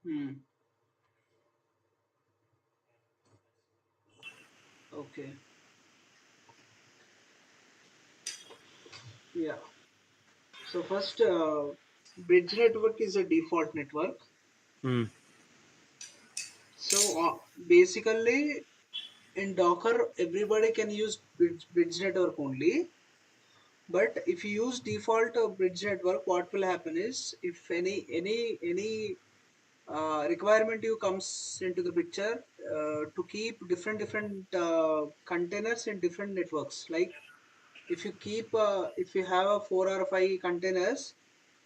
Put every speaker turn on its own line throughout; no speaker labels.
Hmm. Okay. Yeah. So first, bridge network is a default network.
Hmm.
So basically, in Docker, everybody can use bridge network only. But if you use default bridge network, what will happen is if any requirement you comes into the picture to keep different containers in different networks. Like if you have a 4 or 5 containers,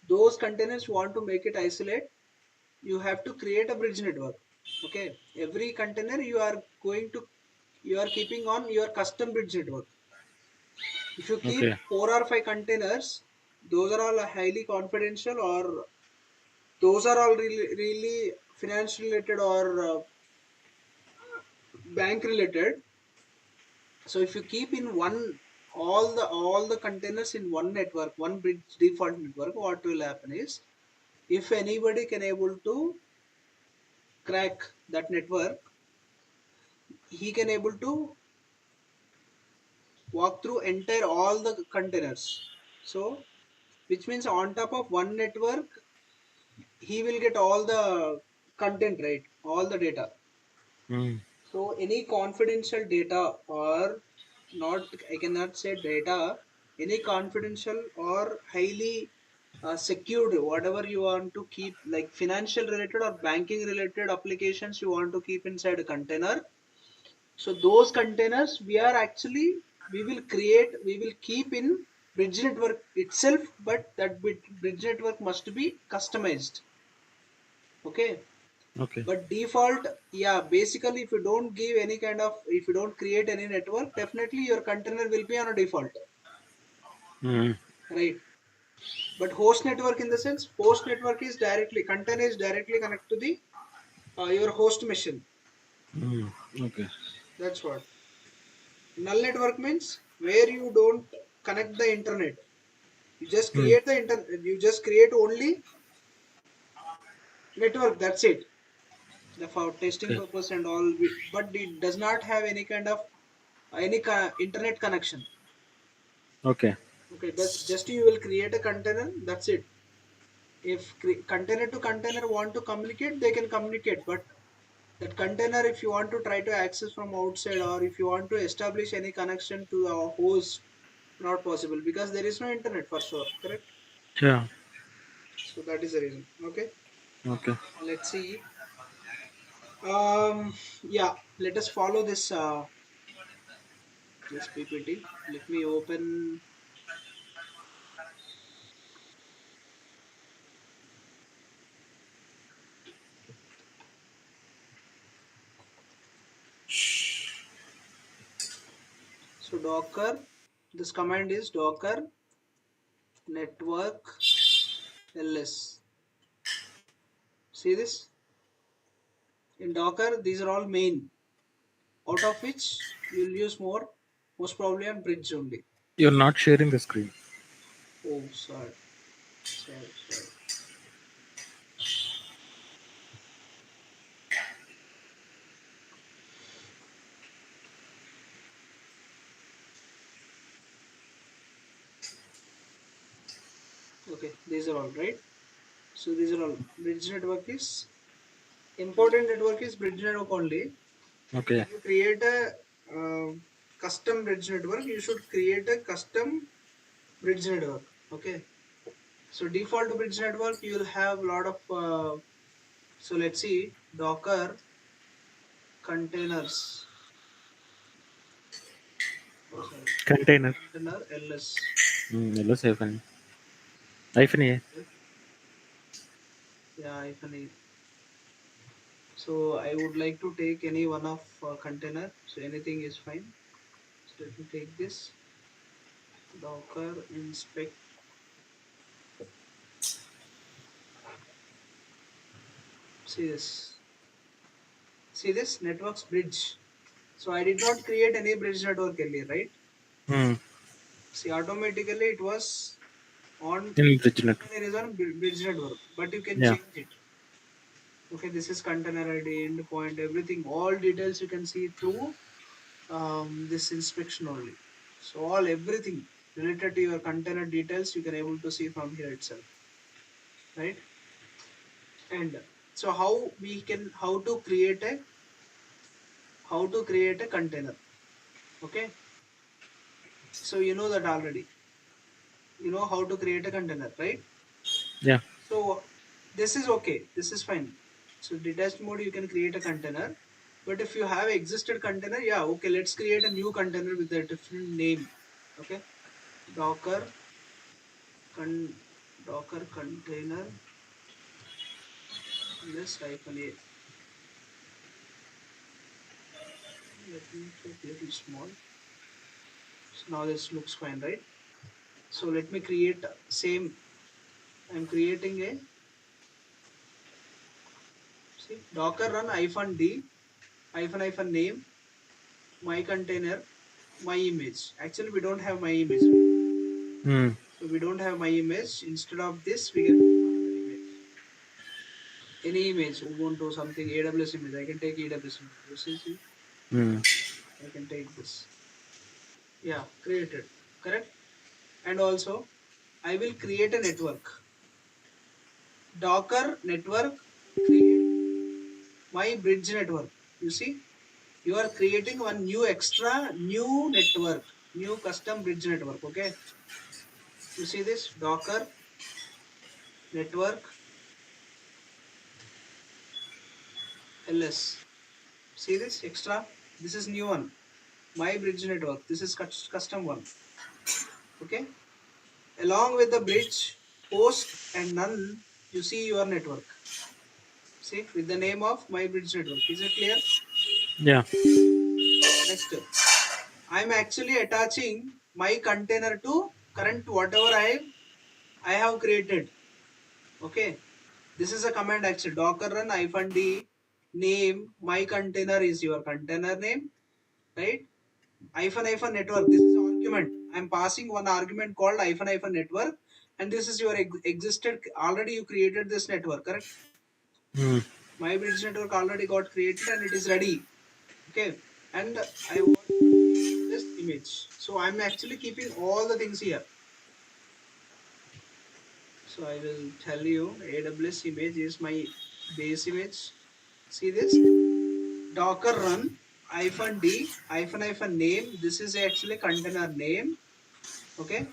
those containers want to make it isolate, you have to create a bridge network. Okay, every container you are keeping on your custom bridge network. If you keep
Okay.
4 or 5 containers, those are all highly confidential, or those are all really finance related or bank related. So if you keep in one all the containers in one network, one bridge default network, what will happen is if anybody can able to crack that network, he can able to walk through entire all the containers. So which means on top of one network, he will get all the content, right? All the data.
Hmm.
So any confidential data or not, I cannot say data, any confidential or highly secured, whatever you want to keep, like financial related or banking related applications you want to keep inside a container. So those containers we will keep in bridge network itself, but that bridge network must be customized. Okay.
Okay.
But default, yeah, basically if you don't create any network, definitely your container will be on a default,
Hmm.
right? But host network, in the sense, host network is directly, container is directly connected to the your host machine.
Hmm. Okay.
That's what. Null network means where you don't connect the internet.
Hmm.
You just create only network. That's it. The for testing
Okay.
purpose and all, but it does not have any kind of internet connection.
Okay.
Okay, just you will create a container. That's it. If container to container want to communicate, they can communicate. But that container, if you want to try to access from outside, or if you want to establish any connection to our host, not possible because there is no internet for sure. Correct.
Yeah.
So that is the reason. Okay.
Okay.
Let's see. Yeah. Let us follow this PPT. Let me open. So Docker. This command is Docker network ls. See this? In Docker, these are all main, out of which you'll use most probably on bridge only.
You're not sharing the screen.
Oh, sorry. Okay, these are all right. So these are all bridge network is important network is bridge network only.
Okay.
When you create a custom bridge network, you should create a custom bridge network. Okay. So default bridge network, you will have a lot of. So let's see, Docker containers. Oh, sorry.
Container.
Container ls.
Hmm. Hello, hyphen. Hyphen A.
Okay. Yeah, if any. So I would like to take any one of container. So anything is fine. So let me take this Docker inspect. See this. See this networks bridge. So I did not create any bridge network earlier, right?
Hmm.
See, automatically it was on
In bridge network.
container is on bridge network, but you can
Yeah.
change it. Okay, this is container ID, endpoint, everything, all details you can see through this inspection only. So all everything related to your container details you can able to see from here itself, right? And so how to create a container. Okay, so you know that already. You know how to create a container, right?
Yeah.
So this is okay. This is fine. So detached mode you can create a container, but if you have existed container, yeah, okay. Let's create a new container with a different name. Okay, Docker con Docker container less hyphen a. Let me make little small. So now this looks fine, right? So let me create same. I'm creating a see Docker run hyphen d hyphen name my container my image. Actually, we don't have my image, right?
Hmm.
So we don't have my image. Instead of this, we can take another image. Any image, Ubuntu, something, AWS image. I can take AWS image. You see,
Hmm.
I can take this. Yeah, created. Correct. And also, I will create a network. Docker network. Create my bridge network. You see, you are creating one new extra new network, new custom bridge network. Okay. You see this Docker network ls. See this extra. This is new one. My bridge network. This is custom one. Okay. Along with the bridge, host and none, you see your network. See with the name of my bridge network. Is it clear?
Yeah.
Next, I'm actually attaching my container to current whatever I have created. Okay. This is a command actually. Docker run hyphen d name my container is your container name, right? Hyphen network. This is argument. I'm passing one argument called hyphen network, and this is your existed. Already you created this network, correct?
Hmm.
My bridge network already got created and it is ready. Okay, and I want to create this image. So I'm actually keeping all the things here. So I will tell you, AWS image is my base image. See this Docker run hyphen d hyphen name. This is actually container name. Okay,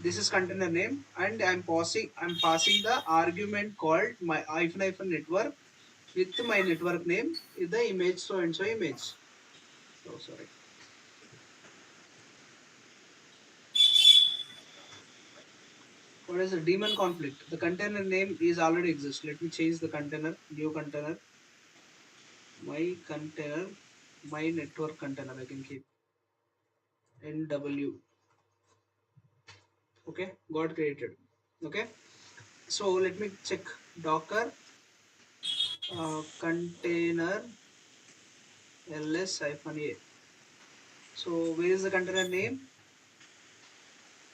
this is container name and I'm passing the argument called my hyphen network with my network name is the image so and so image. Oh sorry. What is the daemon conflict? The container name is already exists. Let me change the container, new container, my container, my network container. I can keep NW. Okay, got created. Okay, so let me check Docker container ls hyphen a. So where is the container name?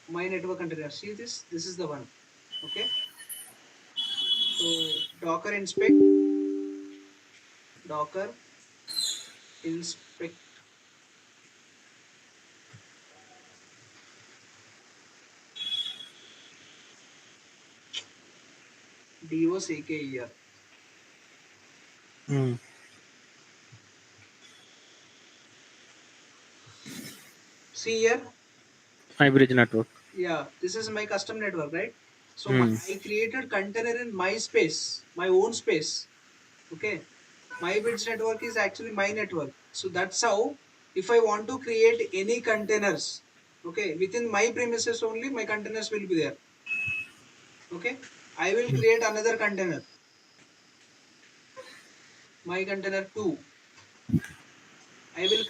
My network container. See this? This is the one. Okay. So Docker inspect DOCKER.
Hmm.
See here?
Hybrid network.
Yeah, this is my custom network, right? So
Hmm.
I created container in my space, my own space. Okay. My bridge network is actually my network. So that's how if I want to create any containers, okay, within my premises only my containers will be there. Okay. I will create another container, my container 2. I will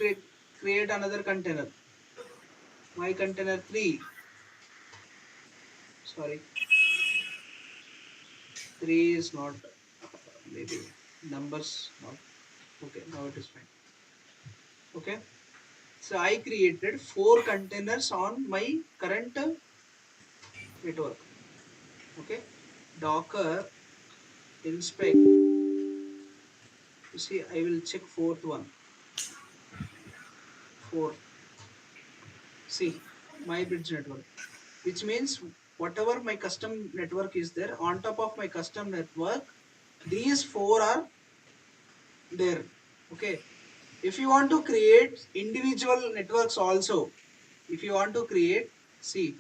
create another container, my container 3. Sorry, 3 is not maybe numbers not okay. Now it is fine. Okay. So I created 4 containers on my current network. Okay. Docker inspect. You see, I will check fourth one. Four. See, my bridge network, which means whatever my custom network is there, on top of my custom network, these four are there. Okay. If you want to create individual networks also, if you want to create, see,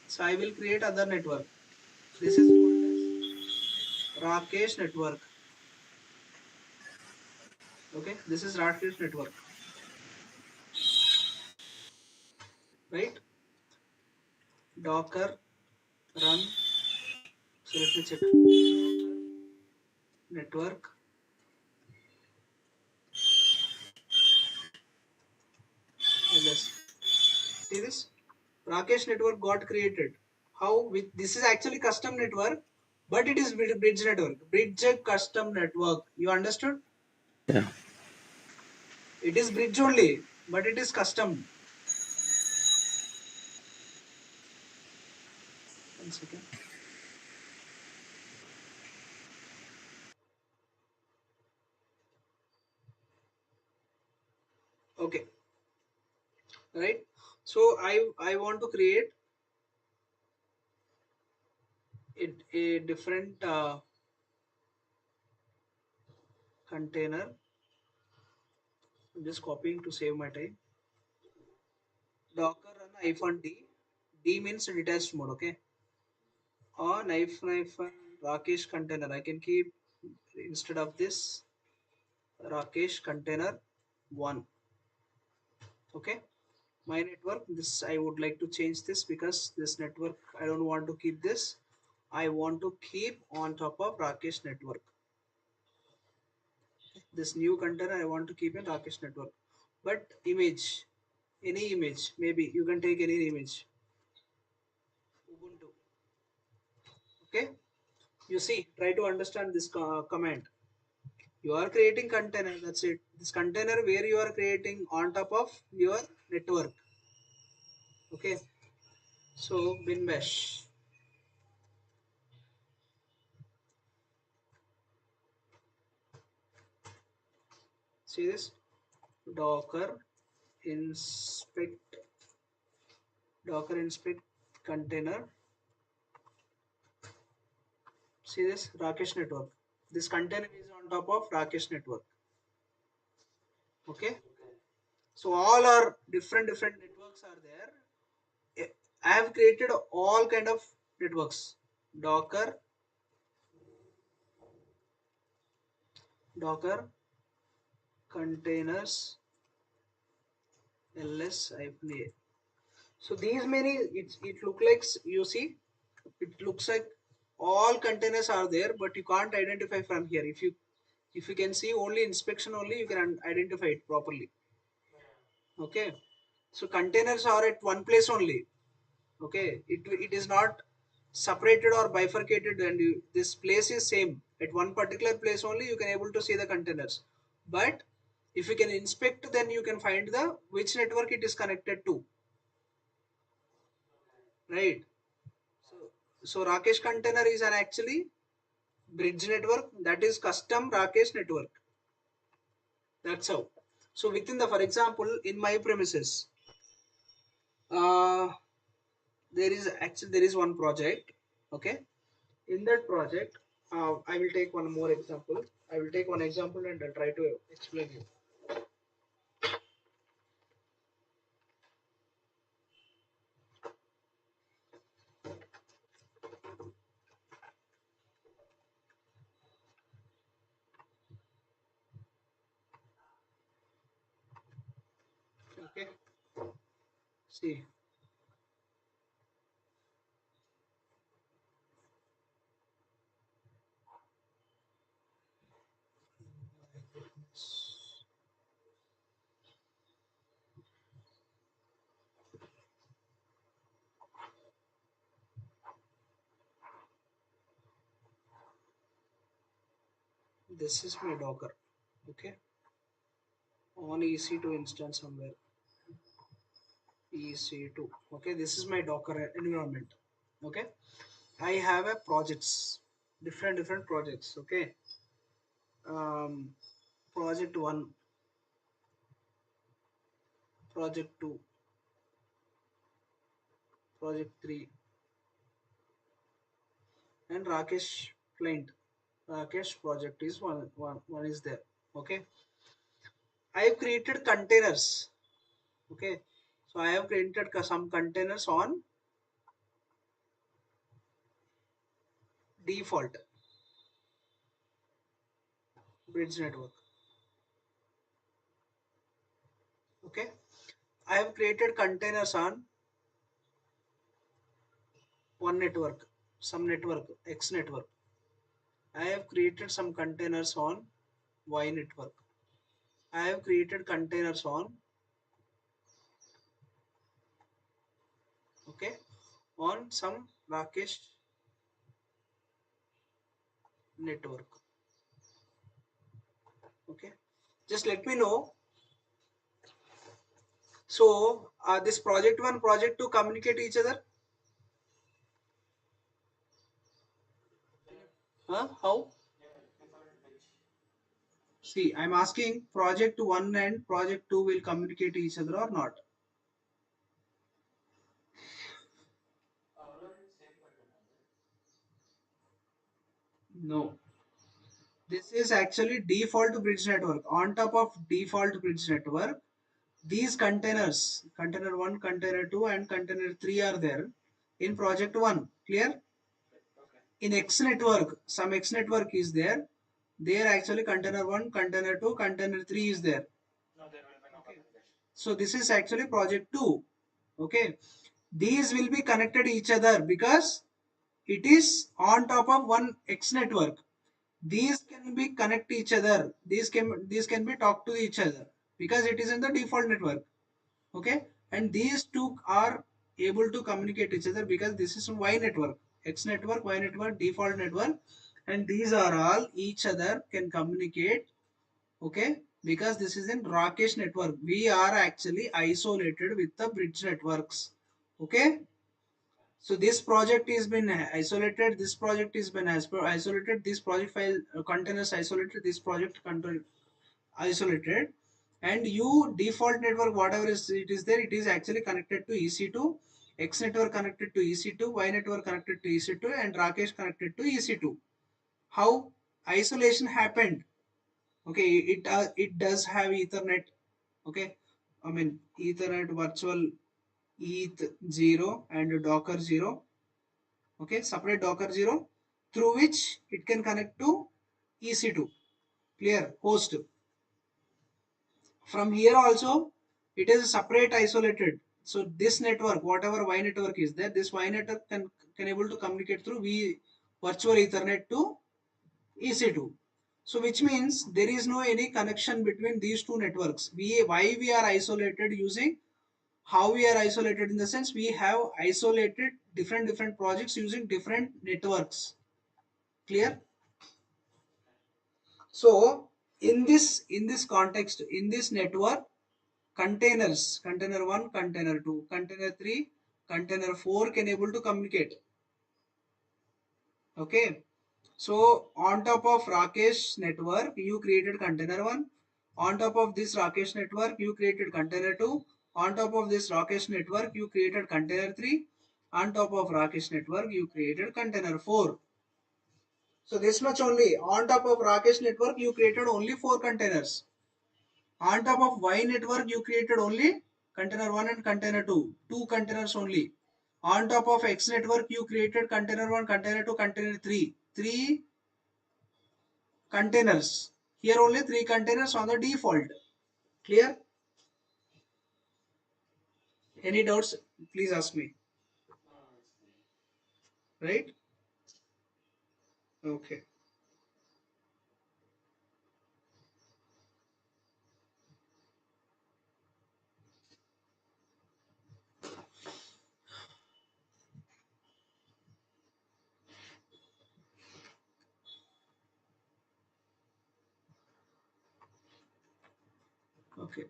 so I will create other network. This is called as Rakesh network. Okay, this is Rakesh network, right? Docker run. So let me check. Network ls. See this? Rakesh network got created. How? With this is actually custom network, but it is bridge network. Bridge custom network. You understood?
Yeah.
It is bridge only, but it is custom. One second. Okay, right. So I want to create a different container. I'm just copying to save my time. Docker run hyphen d. D means detached mode. Okay. On hyphen Rakesh container. I can keep instead of this Rakesh container one. Okay. My network. This I would like to change this because this network I don't want to keep this. I want to keep on top of Rakesh network. This new container I want to keep in Rakesh network. But image, any image, maybe you can take any image. Ubuntu. Okay. You see, try to understand this command. You are creating container. That's it. This container where you are creating on top of your network. Okay. So bin bash. See this? Docker inspect. Docker inspect container. See this? Rakesh network. This container is on top of Rakesh network. Okay. So all are different networks are there. I have created all kind of networks. Docker, Docker containers, ls hyphen a. So these many it look like you see it looks like all containers are there, but you can't identify from here. If you can see only inspection only, you can identify it properly. Okay, so containers are at one place only. Okay, it is not separated or bifurcated, and this place is same at one particular place only. You can able to see the containers, but if you can inspect, then you can find the which network it is connected to, right? So Rakesh container is an actually bridge network, that is custom Rakesh network. That's how. So within the, for example, in my premises, uh, there is one project. Okay, in that project, I will take one more example. I will take one example and I'll try to explain you. Okay, see, this is my Docker. Okay, on EC2 instance somewhere. EC2. Okay, this is my Docker environment. Okay, I have a projects. different projects. Okay. Um, project 1, project 2, project 3, and Rakesh client. Rakesh project is one is there. Okay. I have created containers. Okay. So I have created some containers on default bridge network. Okay. I have created containers on one network, some network, X network. I have created some containers on Y network. I have created containers on, okay, on some Rakesh network. Okay. Just let me know. So this project 1, project 2 communicate each other. Huh? How? See, I'm asking project 1 and project 2 will communicate each other or not? No. This is actually default bridge network. On top of default bridge network, these containers, container 1, container 2, and container 3 are there in project 1. Clear? In X network, some X network is there. There actually container 1, container 2, container 3 is there. Okay. So this is actually project 2. Okay. These will be connected each other because it is on top of one X network. These can be connect each other. These can be talk to each other because it is in the default network. Okay. And these two are able to communicate each other because this is Y network, X network, Y network, default network, and these are all each other can communicate. Okay, because this is in Rakesh network, we are actually isolated with the bridge networks. Okay. So this project is been isolated, this project is been isolated, this project file containers isolated, this project control isolated, and you default network whatever is it is there, it is actually connected to EC2, X network connected to EC2, Y network connected to EC2, and Rakesh connected to EC2. How isolation happened? Okay, it does have Ethernet. Okay, I mean Ethernet virtual ETH0 and Docker 0. Okay, separate Docker 0 through which it can connect to EC2. Clear? Host. From here also, it is separate isolated. So this network, whatever Y network is there, this Y network can able to communicate through virtual Ethernet to EC2. So which means there is no any connection between these two networks. Why we are isolated using, how we are isolated in the sense we have isolated different projects using different networks. Clear? So in this context, in this network, containers, container 1, container 2, container 3, container 4 can able to communicate. Okay. So on top of Rakesh network, you created container 1. On top of this Rakesh network, you created container 2. On top of this Rakesh network, you created container 3. On top of Rakesh network, you created container 4. So this much only. On top of Rakesh network, you created only 4 containers. On top of Y network, you created only container 1 and container 2. 2 containers only. On top of X network, you created container 1, container 2, container 3. 3 containers. Here only 3 containers on the default. Clear? Any doubts? Please ask me. Right? Okay. Okay.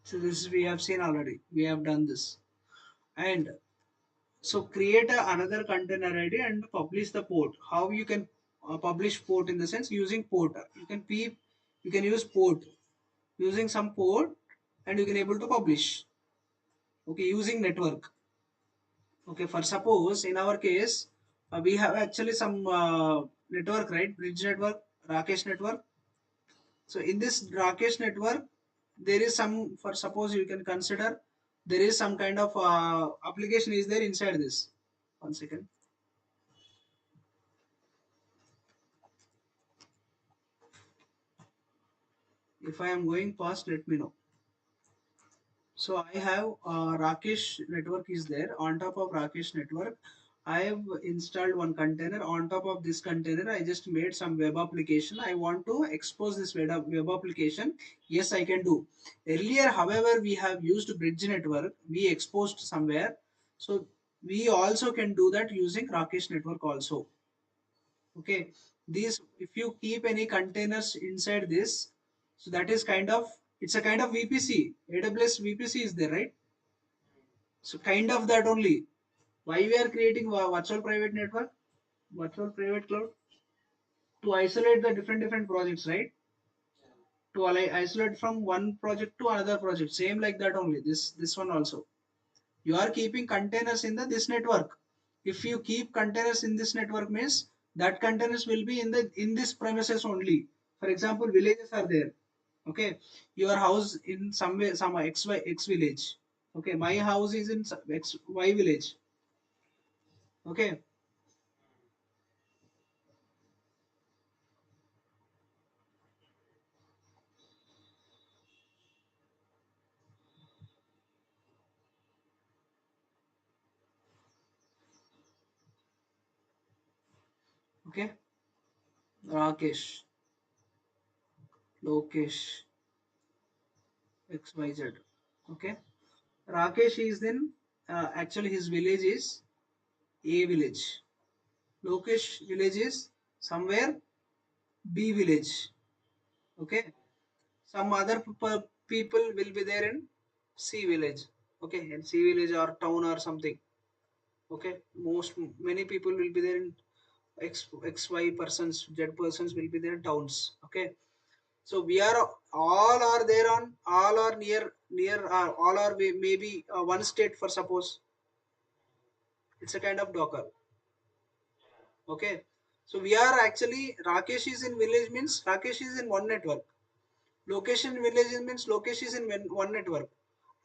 So this we have seen already. We have done this. And so create another container ID and publish the port. How you can publish port in the sense using port. You can use port using some port and you can able to publish. Okay, using network. Okay, for suppose in our case, we have actually some network, right? Bridge network, Rakesh network. So in this Rakesh network, there is some, for suppose you can consider, there is some kind of application is there inside this. One second. If I am going fast, let me know. So I have Rakesh network is there. On top of Rakesh network, I have installed one container. On top of this container, I just made some web application. I want to expose this web application. Yes, I can do. Earlier, however, we have used bridge network. We exposed somewhere. So we also can do that using Rakesh network also. Okay. These, if you keep any containers inside this, so that is kind of, it's a kind of VPC. AWS VPC is there, right? So kind of that only. Why we are creating virtual private network, virtual private cloud, to isolate the different projects, right? To isolate from one project to another project. Same like that only. This one also. You are keeping containers in the this network. If you keep containers in this network means that containers will be in the in this premises only. For example, villages are there. Okay, your house in some way, some x village. Okay, my house is in x y village. Okay, okay. Rakesh, Lokesh, XYZ. Okay, Rakesh is then actually his village is A village. Lokesh village is somewhere B village. Okay, some other people will be there in C village. Okay, in C village or town or something. Okay, most many people will be there in XY persons, Z persons will be there in towns. Okay, so we are all are there on all are near all are maybe one state for suppose. It's a kind of Docker. Okay, so we are actually Rakesh is in village means Rakesh is in one network. Location village means Lokesh is in one network.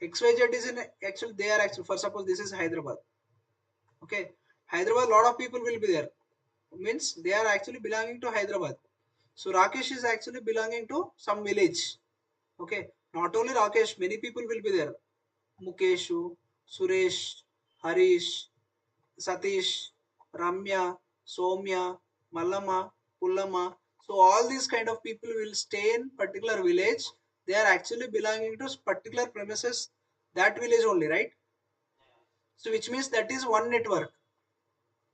XYZ is in actually they are actually for suppose this is Hyderabad. Okay, Hyderabad lot of people will be there. Means they are actually belonging to Hyderabad. So Rakesh is actually belonging to some village. Okay, not only Rakesh, many people will be there. Mukeshu, Suresh, Harish, Satish, Ramya, Somya, Mallama, Pullama. So all these kind of people will stay in particular village. They are actually belonging to particular premises, that village only, right? So which means that is one network.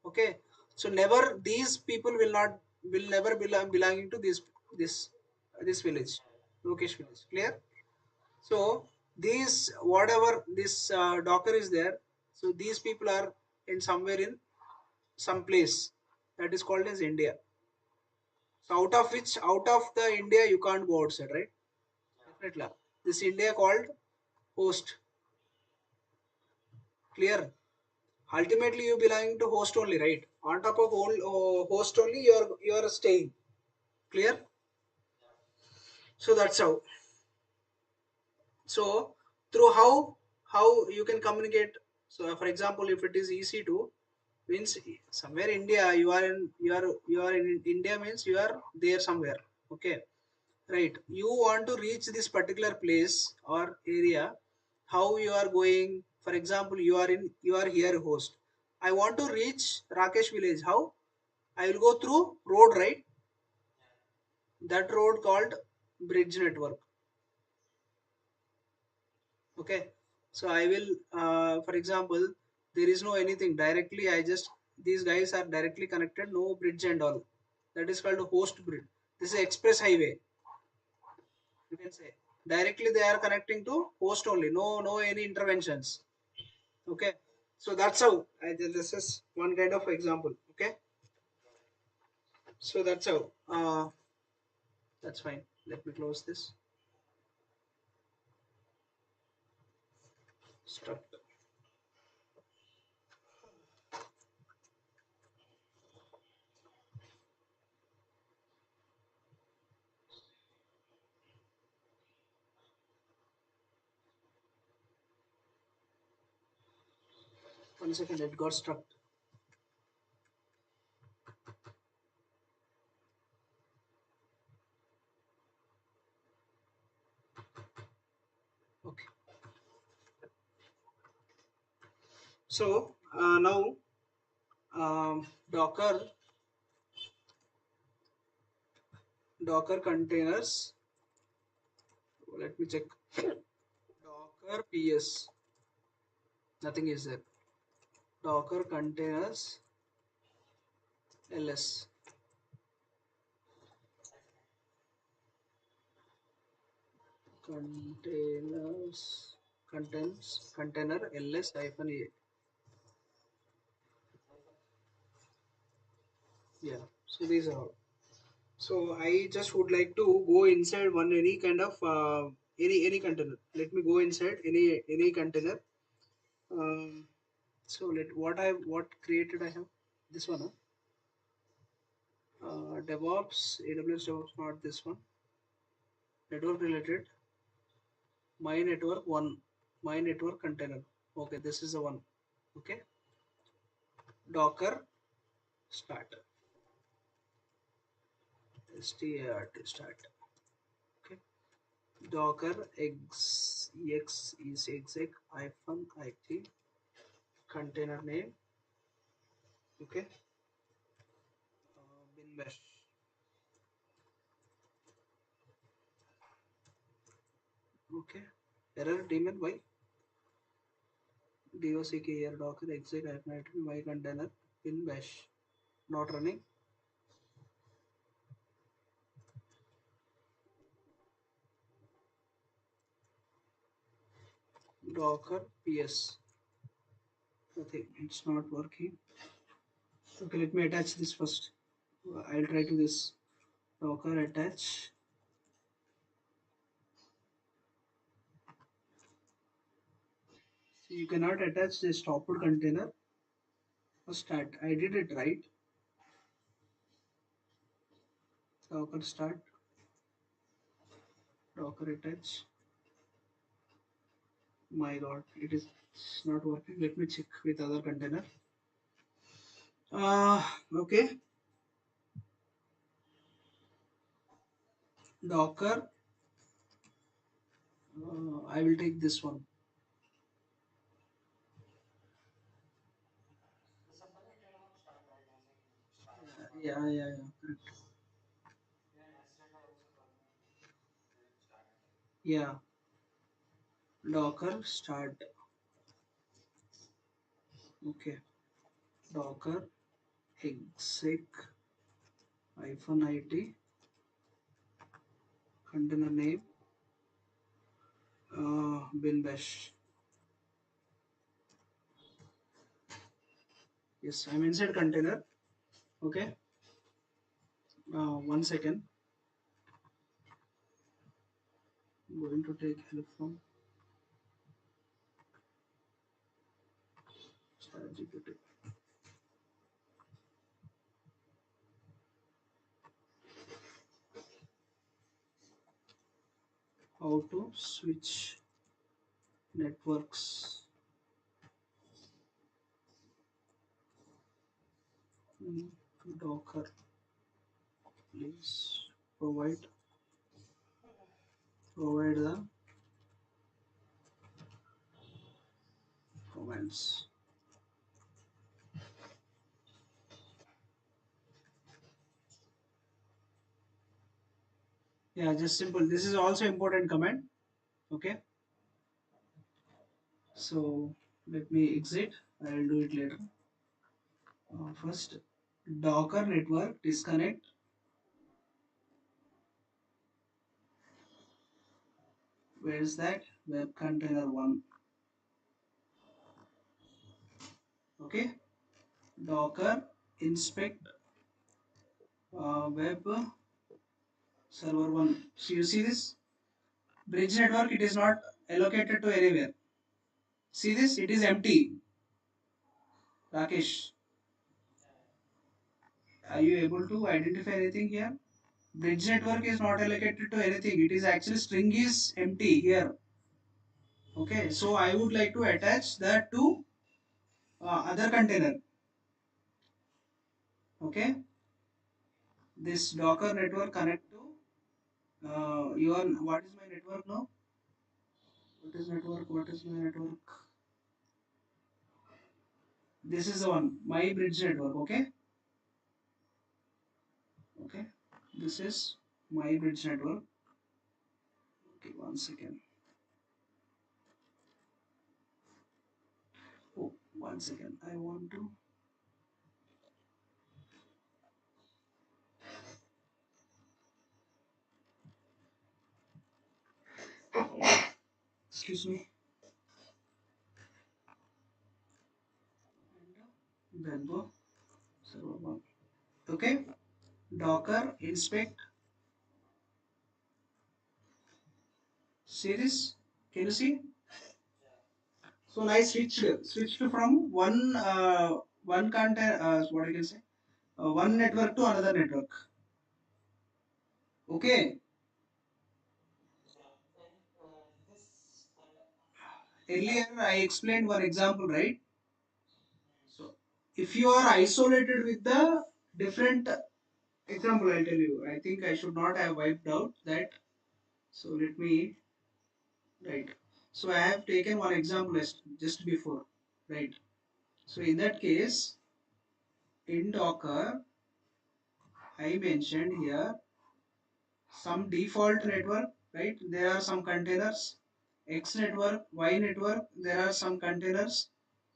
Okay. So never these people will never belonging to this village, Lokesh village. Clear? So these whatever this Docker is there. So these people are in somewhere in some place that is called as India. So out of the India you can't go outside, right? Definitely. This India called host. Clear? Ultimately you belonging to host only, right? On top of host only you are staying. Clear? So that's how. So through how you can communicate. So for example, if it is EC2 means somewhere India you are in India means you are there somewhere. Okay, right. You want to reach this particular place or area. How you are going? For example, you are here host. I want to reach Rakesh village. How? I will go through road, right? That road called bridge network. Okay, so I will for example there is no anything directly I just these guys are directly connected, no bridge and all. That is called a host bridge. This is express highway, you can say. Directly they are connecting to host only. No any interventions. Okay. So that's how. This is one kind of example. Okay. So that's how. That's fine. Let me close this. Stop. 1 second. It got stuck. Okay. So now Docker containers. Let me check. Docker PS. Nothing is there. Docker containers ls. Containers container ls hyphen a. Yeah. So these are all. So I just would like to go inside one any kind of any container. Let me go inside any container. Um, so what created I have this one. DevOps AWS DevOps, not this one. Network related. My network one. My network container. Okay, this is the one. Okay. Docker start. Start. Okay. Docker ex is exec hyphen it container name. Okay. Bin bash. Okay. Error daemon why dock here docker exec hyphen it my container bin bash not running. Docker ps. Nothing. It's not working. Okay, let me attach this first. I'll try to this. Docker attach. So you cannot attach this stopped container. Start. I did it right. Docker start. Docker attach. My God, it is not working. Let me check with other container. Okay. Docker. I will take this one. Yeah. Correct. Yeah. Docker start. Okay. Docker exec hyphen it container name bin bash. Yes, I'm inside container. Okay. 1 second. I'm going to take help from ChatGPT. How to switch networks. Mm, Docker. Please provide the commands. Yeah, just simple. This is also important command. Okay. So let me exit. I'll do it later. First, Docker network disconnect. Where is that? Web container one. Okay. Docker inspect web server one. So you see this bridge network, it is not allocated to anywhere. See this, it is empty. Rakesh, are you able to identify anything here? Bridge network is not allocated to anything. It is actually string is empty here. Okay, so I would like to attach that to other container. Okay, this Docker network connect to your, what is my network now? What is network? What is my network? This is the one, my bridge network. Okay, okay, this is my bridge network. Okay, one second. Oh, one second. I want to. Excuse me. And web server one. Okay, Docker inspect. See this? Can you see? So I switched from one content, what I can say, one network to another network. Okay. Earlier I explained one example, right? So if you are isolated with the different example, I'll tell you. I think I should not have wiped out that. So let me right. So I have taken one example just before, right? So in that case, in Docker, I mentioned here some default network, right? There are some containers, X network, Y network, there are some containers,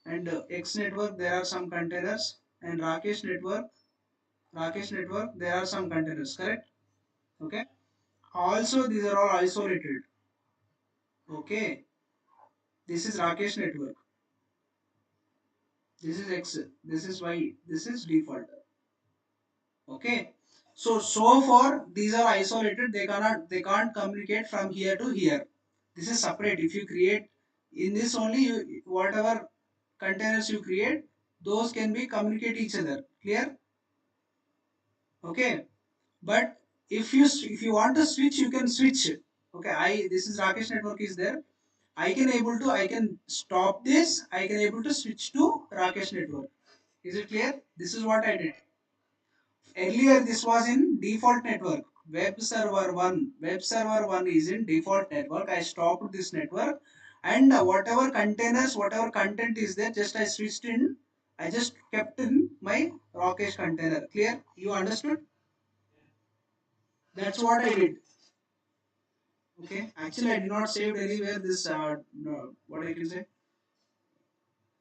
and X network, there are some containers, and Rakesh network, there are some containers, correct? Okay. Also, these are all isolated. Okay. This is Rakesh network. This is X. This is Y. This is default. Okay. So far these are isolated. They can't communicate from here to here. This is separate. If you create in this only, whatever containers you create, those can be communicate each other. Clear? Okay. But if you want to switch, you can switch. Okay. This is Rakesh network is there. I can stop this. I can able to switch to Rakesh network. Is it clear? This is what I did. Earlier this was in default network. Web server 1 is in default network. I stopped this network, and whatever containers, whatever content is there, just I switched in. I just kept in my Rakesh container. Clear? You understood? That's what I did. Okay. Actually, I did not save anywhere this no, what I can say.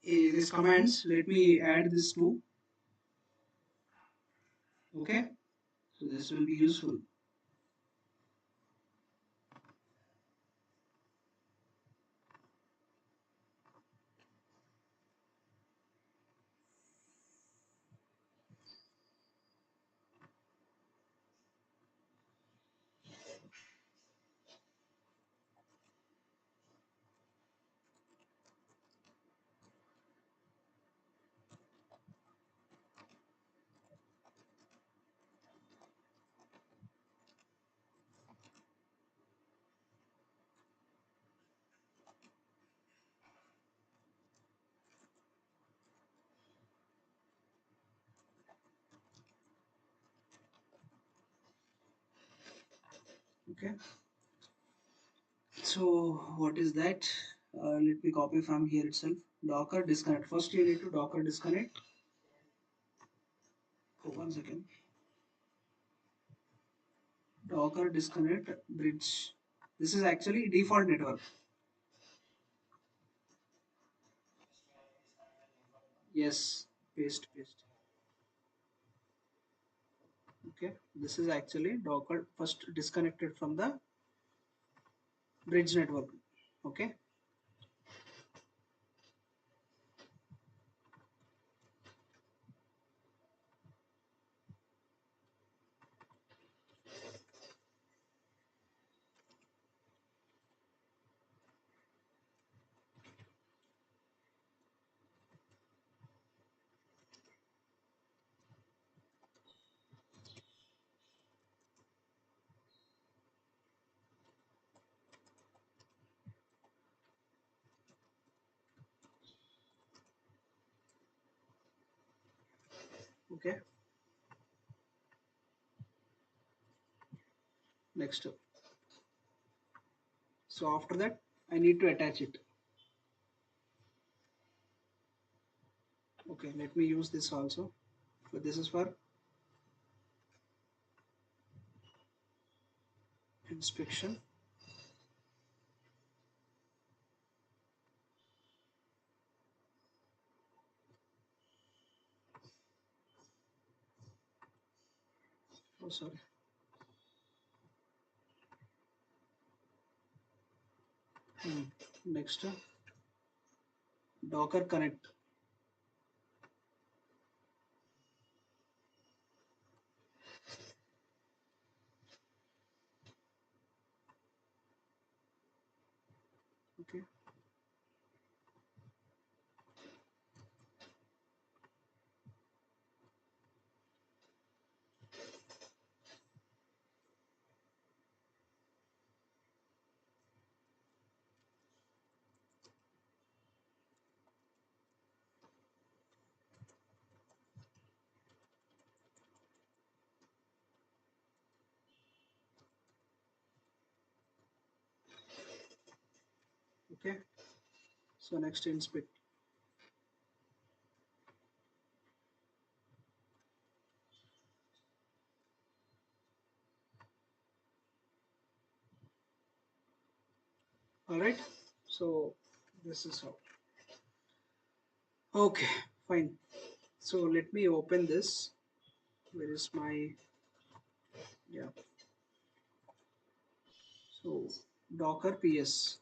These commands. Let me add this too. Okay. So this will be useful. Okay. So what is that? Let me copy from here itself. Docker disconnect. First you need to Docker disconnect. Oh, one second. Docker disconnect bridge. This is actually default network. Yes. Paste. Okay. This is actually Docker first disconnected from the bridge network. Okay. Okay. Next. So after that, I need to attach it. Okay, let me use this also. So this is for inspection. Oh, sorry. Next, Docker connect. Okay. Okay. So next inspect. All right. So this is how. Okay, fine. So let me open this. Where is my, yeah? So Docker PS.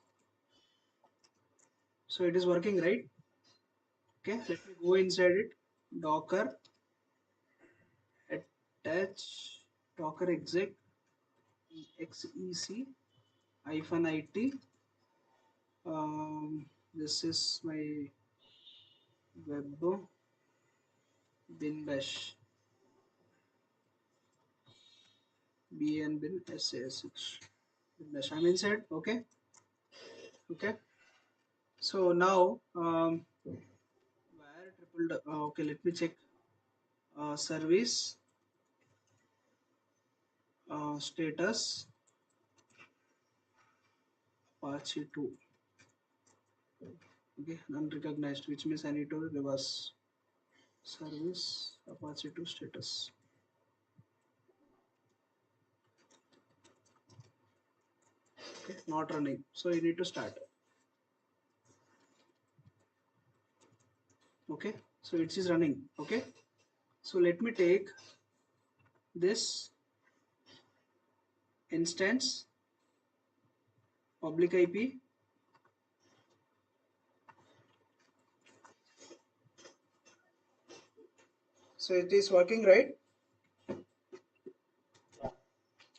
So it is working, right? Okay. Let me go inside it. Docker attach Docker exec exec hyphen it. This is my web bin bash bn bin sash bin bash. I'm inside. Okay. Okay. So now where okay, let me check service status Apache 2. Okay, unrecognized, which means I need to reverse service Apache 2 status. Okay, not running. So you need to start. Okay, so it is running. Okay, so let me take this instance public IP. So it is working, right?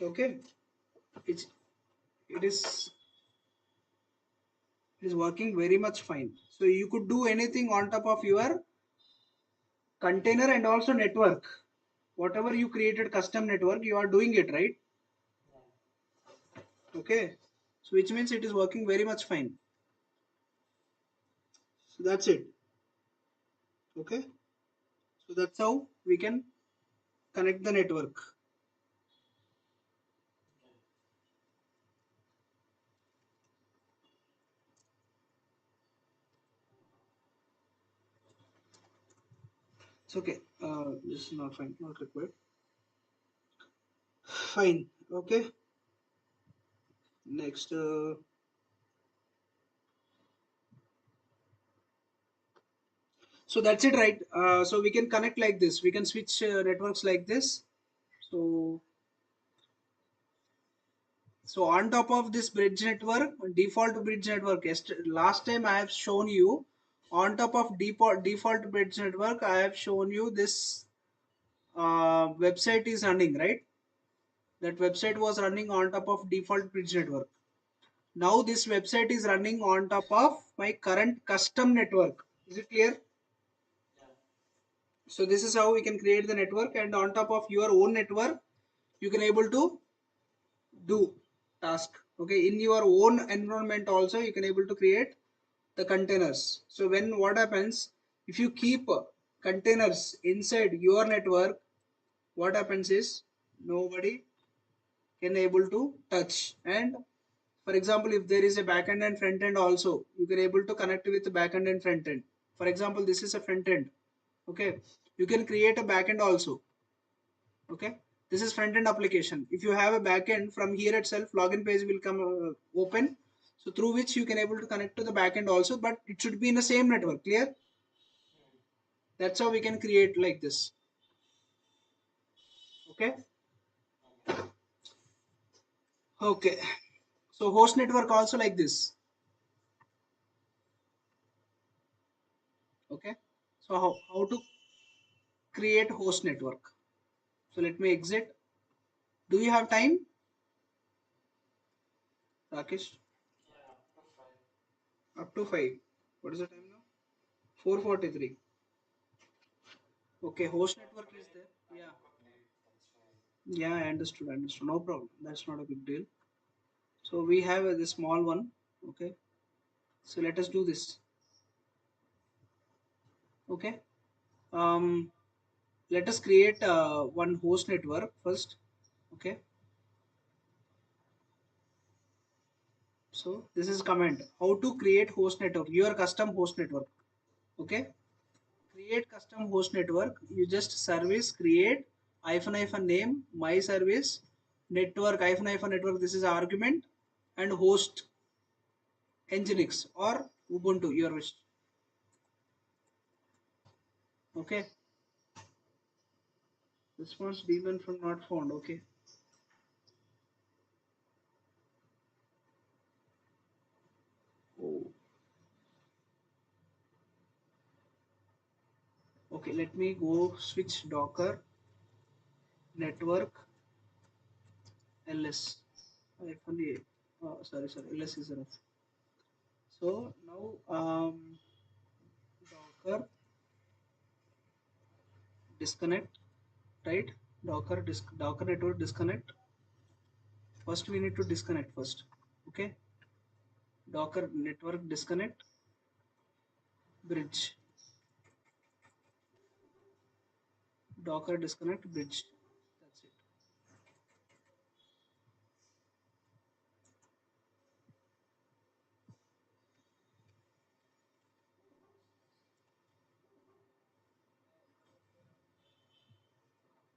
Okay, it's it is it is working very much fine. So you could do anything on top of your container and also network. Whatever you created custom network, you are doing it, right? Okay, so which means it is working very much fine. So that's it. Okay, so that's how we can connect the network. It's okay. This is not fine, not required. Fine. Okay. Next. So that's it, right? So we can connect like this. We can switch networks like this. So So on top of this bridge network, default bridge network, last time I have shown you, on top of default bridge network, I have shown you this website is running, right? That website was running on top of default bridge network. Now this website is running on top of my current custom network. Is it clear? So this is how we can create the network, and on top of your own network, you can able to do task. Okay, in your own environment also you can able to create the containers. So when what happens, if you keep containers inside your network, what happens is nobody can able to touch. And for example, if there is a backend and front end also, you can able to connect with the backend and front end. For example, this is a front end. Okay, you can create a backend also. Okay, this is front end application. If you have a backend, from here itself login page will come open, so through which you can able to connect to the backend also, but it should be in the same network. Clear? That's how we can create like this. Okay. Okay, so host network also like this. Okay, so how to create host network? So let me exit. Do you have time, Rakesh? Up to 5. What is the time now? 4:43. Okay, host network is there. Yeah. Yeah, I understood. Understood. No problem. That's not a big deal. So we have the small one. Okay. So let us do this. Okay. Um, Let us create one host network first. Okay. So this is command. How to create host network? Your custom host network. Okay. Create custom host network. You just service create hyphen name my service network hyphen network. This is argument, and host Nginx or Ubuntu, your wish. Okay. Response daemon from not found. Okay. Oh. Okay. Let me go switch Docker network ls hyphen a. Sorry, ls is enough. So now Docker disconnect, right? Docker network disconnect. First we need to disconnect first. Okay. Docker network disconnect bridge. Docker disconnect bridge. That's it.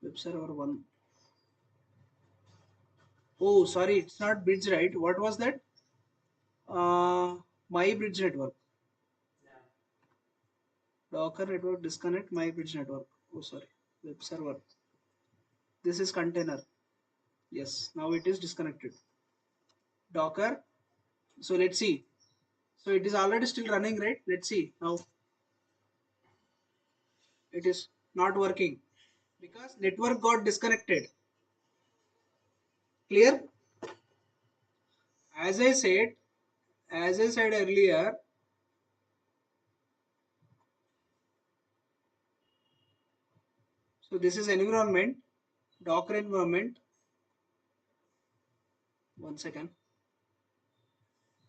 Web server one. Oh, sorry, it's not bridge, right? What was that? My bridge network. Docker network disconnect my bridge network. Oh, sorry. Web server. This is container. Yes, now it is disconnected. Docker. So let's see. So it is already still running, right? Let's see. Now it is not working because network got disconnected. Clear? As I said, as I said earlier, so this is environment, Docker environment. One second.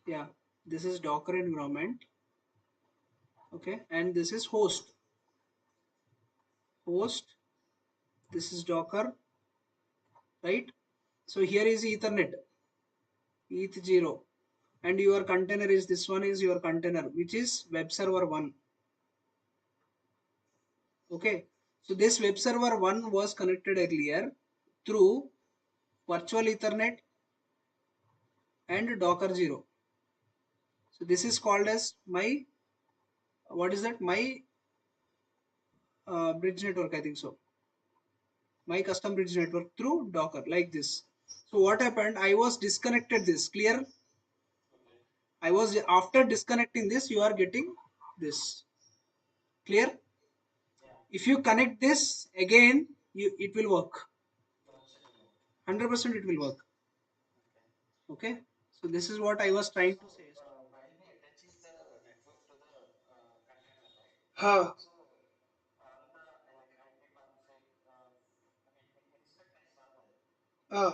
Yeah, this is Docker environment. Okay, and this is host. Host. This is Docker, right? So here is Ethernet, ETH0, and your container is this one is your container, which is web server one. Okay, so this web server one was connected earlier through virtual Ethernet and Docker 0. So this is called as my, what is that? My bridge network, I think so. My custom bridge network through Docker, like this. So what happened? I was disconnected this. Clear? I was after disconnecting this, you are getting this. Clear? If you connect this again, it will work. 100% it will work. Okay. So this is what I was trying to say. Huh. Uh,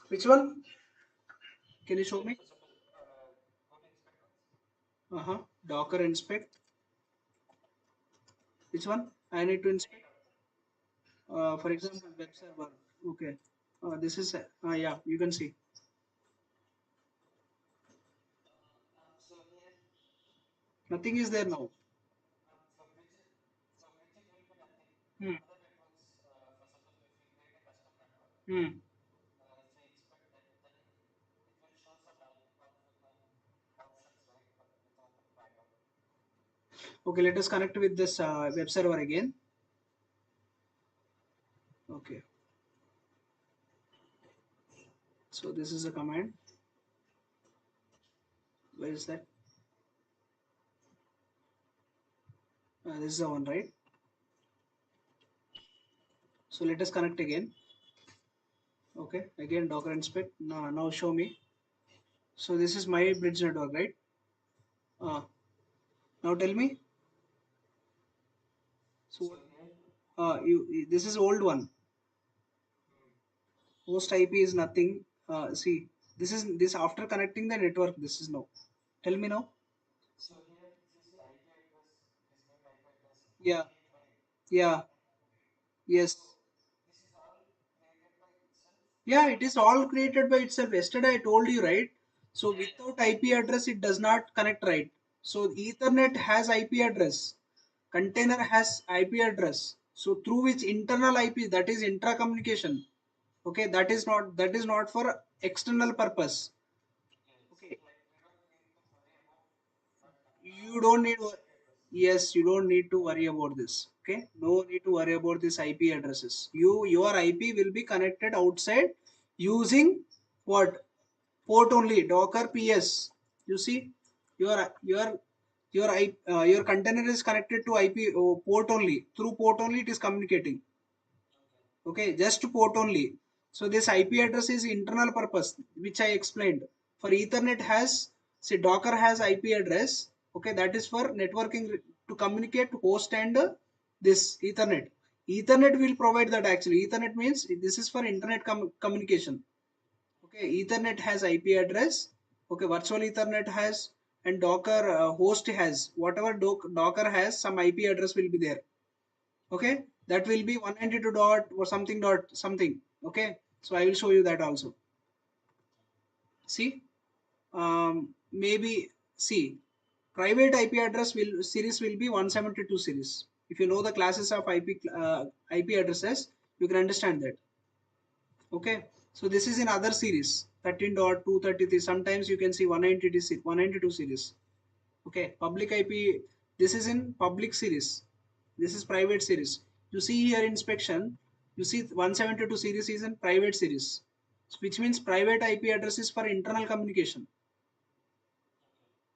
which one? Can you show me? Uh-huh. Docker inspect. Which one? I need to inspect. For example, web server. Okay. This is yeah. You can see nothing is there now. Hmm. Hmm. Okay. Let us connect with this web server again. Okay. So this is a command. Where is that? This is the one, right? So let us connect again. Okay. Again, Docker inspect. Now show me. So this is my bridge network, right? Uh, Now tell me. So this is old one. Host IP is nothing. See, this after connecting the network. This is now. Tell me now. Yeah. Yeah. Yes. Yeah, it is all created by itself. Yesterday I told you, right? So without IP address, it does not connect, right? So Ethernet has IP address. Container has IP address. So through which internal IP, that is intra communication. Okay, that is not for external purpose. Okay, you don't need. Yes, you don't need to worry about this. Okay, no need to worry about this IP addresses. Your IP will be connected outside using what? Port only. Docker PS. You see, your container is connected to IP port only. Through port only, it is communicating. Okay, just port only. So this IP address is internal purpose, which I explained. For Ethernet has, say Docker has IP address. Okay, that is for networking to communicate host and this Ethernet. Ethernet will provide that actually. Ethernet means this is for internet communication. Okay, Ethernet has IP address. Okay, virtual Ethernet has, and Docker host has. Whatever Docker has, some IP address will be there. Okay, that will be 192 dot or something dot something. Okay, so I will show you that also. See, maybe see, private IP address will series will be 172 series. If you know the classes of IP addresses, you can understand that. Okay, so this is in other series 13.233. Sometimes you can see 192 series. Okay, public IP. This is in public series. This is private series. You see here inspection. You see 172 series is in private series, which means private IP address is for internal communication.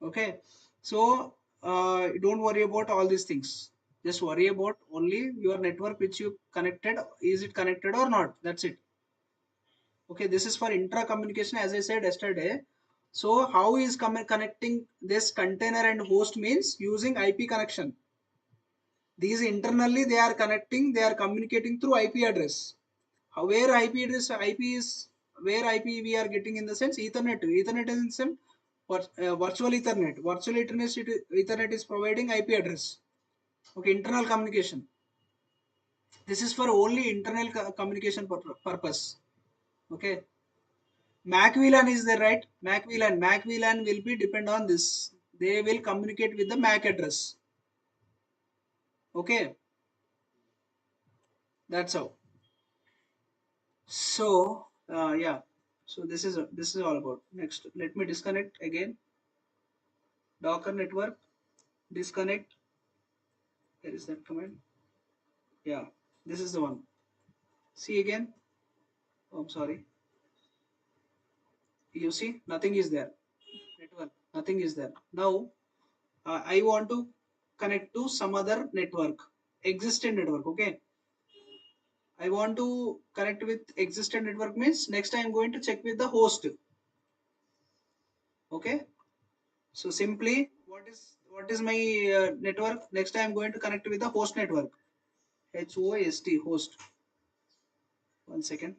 Okay, so don't worry about all these things. Just worry about only your network which you connected. Is it connected or not? That's it. Okay, this is for intra communication as I said yesterday. So how is connecting this container and host means using IP connection. These internally they are connecting, they are communicating through IP address. Where IP address, IP is where IP we are getting in the sense Ethernet. Ethernet is in some virtual Ethernet. Virtual Ethernet is providing IP address. Okay, internal communication. This is for only internal communication purpose. Okay. Mac VLAN is there, right? Mac VLAN. Mac VLAN will be depend on this. They will communicate with the MAC address. Okay, that's how. So yeah. So this is all about. Next, let me disconnect again. Docker network. Disconnect. There is that command. Yeah, this is the one. See again. Oh, I'm sorry. You see, nothing is there. Network, nothing is there. Now, I want to connect to some other network, existing network. Okay, I want to connect with existing network means next I am going to check with the host. Okay, so simply what is my network? Next I am going to connect with the host network. HOST host. One second.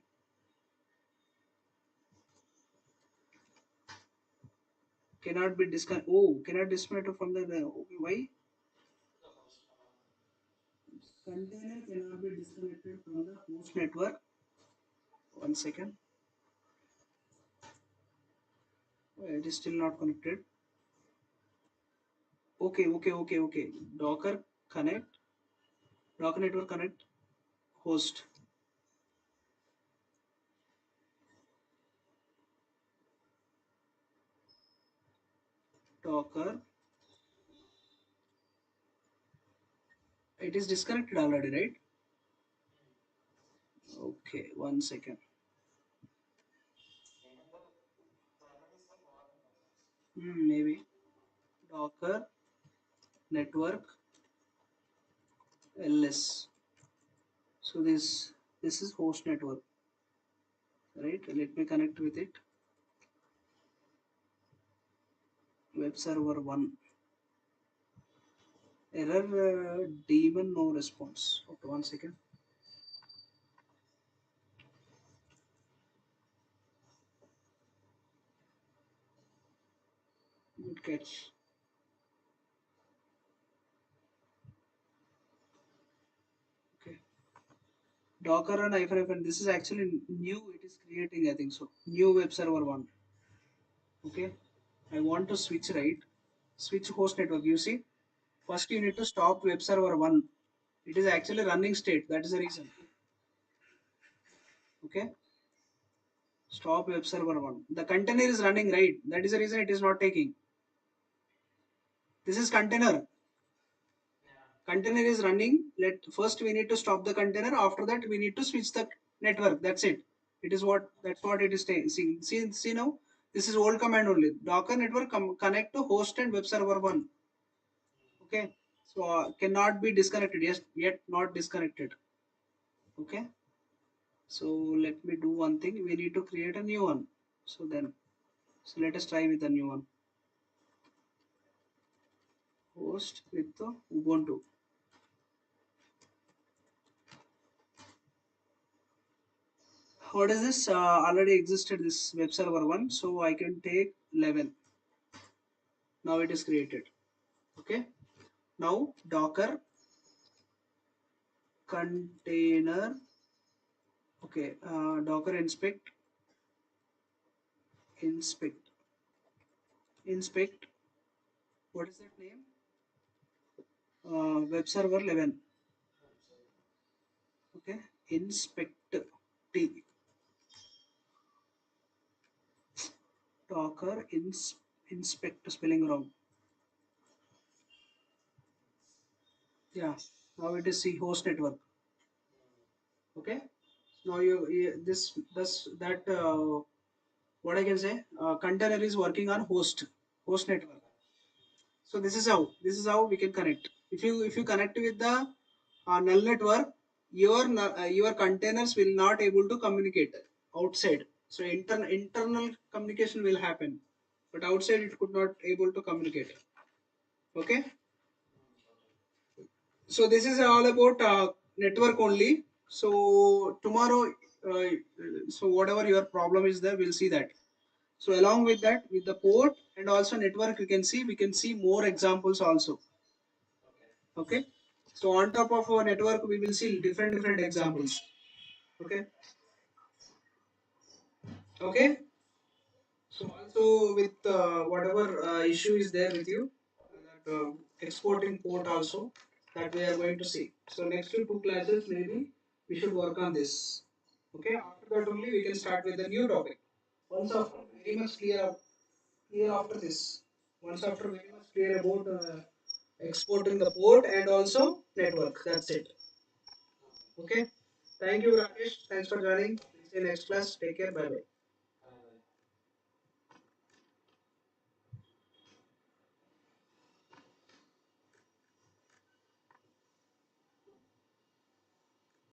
Cannot be disconnect. Oh, cannot disconnect from the. Okay, why? Container cannot be disconnected from the host network. One second. Oh, it is still not connected. Okay. Docker connect. Docker network connect. Host. Docker. It is disconnected already, right? Okay. One second. Maybe. Docker network ls. So this is host network, right? Let me connect with it. Web server 1. Error, daemon no response. Okay, one second. Good catch. Okay. Docker and hyphen. This is actually new. It is creating, I think so. New web server 1. Okay. I want to switch, right. Switch host network. You see, first you need to stop web server 1. It is actually running state. That is the reason. Okay. Stop web server 1. The container is running, right. That is the reason it is not taking. This is container. Container is running. Let first we need to stop the container. After that we need to switch the network. That's it. That's what it is saying. See now. This is old command only. Docker network connect to host and web server 1. Okay. So cannot be disconnected. Yes, yet not disconnected. Okay. So let me do one thing. We need to create a new one. So let us try with a new one. Host with the Ubuntu. What is this? Already existed this web server 1. So I can take 11. Now it is created. Okay. Now Docker container. Okay. Docker inspect inspect. What is that name? Web server 11. Okay. Inspect T. Docker inspect spelling wrong. Yeah. Now it is C host network. Okay. Now this that what I can say, container is working on host network. So this is how we can connect. If you connect with the null network, your containers will not able to communicate outside. So internal communication will happen, but outside it could not able to communicate. Okay. So this is all about network only. So tomorrow, uh, so whatever your problem is there, we'll see that. So along with that, with the port and also network, we can see more examples also. Okay. So on top of our network, we will see different examples. Okay. Okay. So also with whatever issue is there with you, that exporting port also, that we are going to see. So next to two classes maybe we should work on this. Okay. After that only we can start with the new topic. Once after very much clear after this. Once after very much clear about exporting the port and also network. That's it. Okay. Thank you, Rakesh. Thanks for joining. We'll see you next class. Take care. Bye bye.